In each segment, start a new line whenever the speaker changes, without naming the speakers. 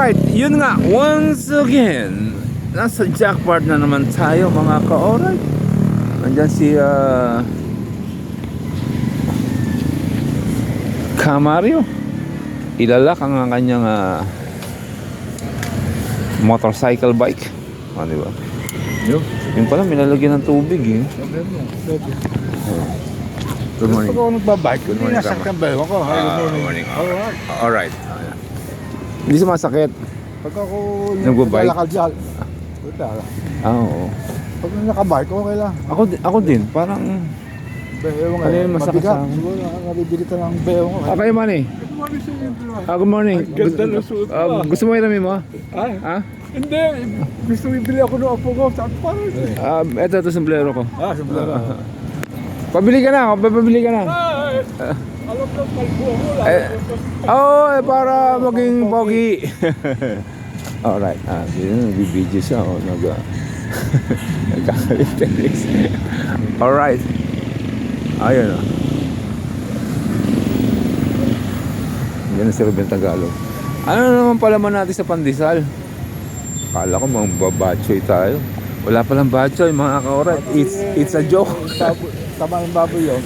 Alright, yun nga, once again, nasa jackpot na naman tayo mga ka-alright. Nandyan si Camario. Ilalak ang kanyang motorcycle bike. Di ba? Yun pala, minalagyan ng tubig eh. Good morning.
Pag ako nagbabike,
Good
hindi
morning,
nasaktan ba ako? Hi, good morning. Alright.
Alright. Hindi sumasakit.
Pag ako
Nagbabike?
naglalakad dyan, wala.
Oo.
Pag nakabike, okay lang.
Ako din, parang
Beong
Ano yung masakit
mabigat.
sa akin?
Siguro nakakabibili ka ng beong.
Okay, Manny.
Good morning sa inyo.
Good morning.
Ganda ng suot mo.
Gusto mo iramin mo?
Ah,
Ha?
hindi. Gusto ibili ako ng apo ko. Saan parang?
Ito sombrero ko.
Sumula.
Pabili ka na, pabili ka na.
Alam ng kalbo mo lang.
Para maging pogi. Alright, nagbibideo siya. Nagkakalit. Alright. Ayun o. Yan si Ruben Tagalog. Ano naman palaman natin sa pandesal? Akala ko mga babatchoy tayo. Wala palang batchoy mga ka-alright. It's a joke.
Tama ng baboy yun.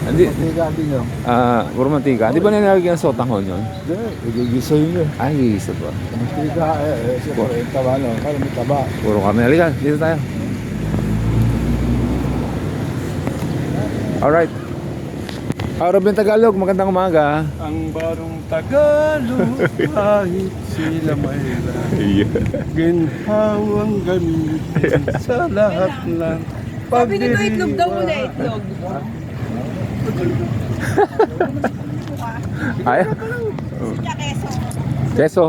Hindi.
Mantika din yun.
Puro mantika. Di ba nilalagyan ng sotanghon yun?
Hindi, igigisa yun yun.
Ay, isa ba?
Mantika, siyempre, taba no. Kaya may taba.
Puro karne. Halika, dito tayo. Alright. Ruben Tagalog, magandang umaga.
Ang barong Tagalog, kahit sila may ginhawang gamitin sa lahat ng
Sabi nito itlog daw muna itlog.
Ay,
Siya keso.
keso.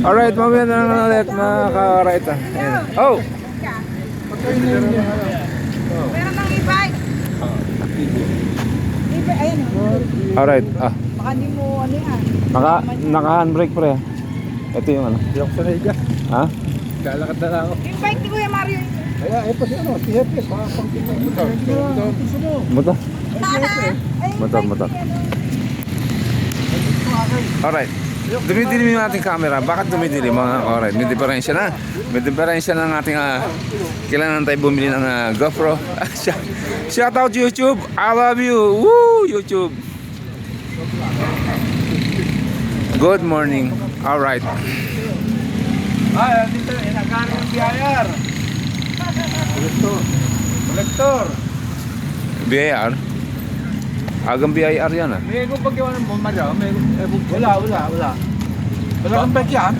Alright, mamaya na lang ulit mga ka-alright. Oh!
Meron ng e-bike. E-bike, ayan o.
Alright,
Baka di mo ano yan.
naka-handbrake pre. Ito yung ano.
Yung sanay ka,
Ha?
lalakad na lang ako.
Yung bike ni Kuya Mario.
Kaya, pa si ano, si Hepe, pang tingnan mo. Gusto mo?
Motor.
Ayun,
Motor,
bike
motor.
ni ano.
Alright. Dumidilim yung ating camera. Bakit dumidilim mga alright? May diferensya na. May diferensya na ng ating kailangan tayo bumili ng GoPro. Shout out YouTube. I love you. Woo! YouTube. Good morning. Alright.
Ay, dito, inagano ng BIR. Kolektor.
BIR? Agang BIR yan ah.
May kung pagyawa ng Mario, may wala. Wala kang bag yan?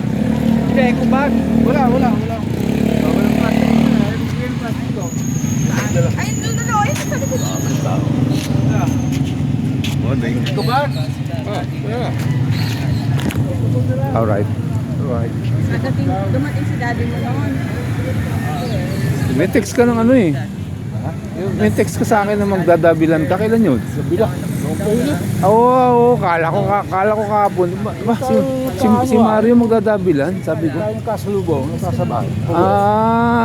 Hindi, kung bag. Wala. Walang plastic. May plastic ko.
Ay, no. Ayun, sa likod.
Kung bag? Wala.
Alright.
Dumating si daddy mo noon.
May text ka ng ano eh. May text ka sa akin na magdadabilan ka. Kailan yun?
Bila.
Oo, kala ko kahapon. Si Mario magdadabilan, sabi ko.
Kaya yung kasalubong, nasasabay.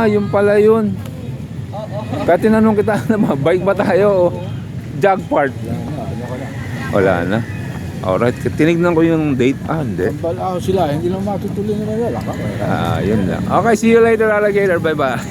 Yung pala yun. Kaya tinanong kita na bike ba tayo o jog part? Wala na. Alright, tinignan ko yung date. Hindi.
Balao sila, hindi lang matutuloy nila. Wala ka.
Yun lang. Okay, see you later alligator. Bye bye.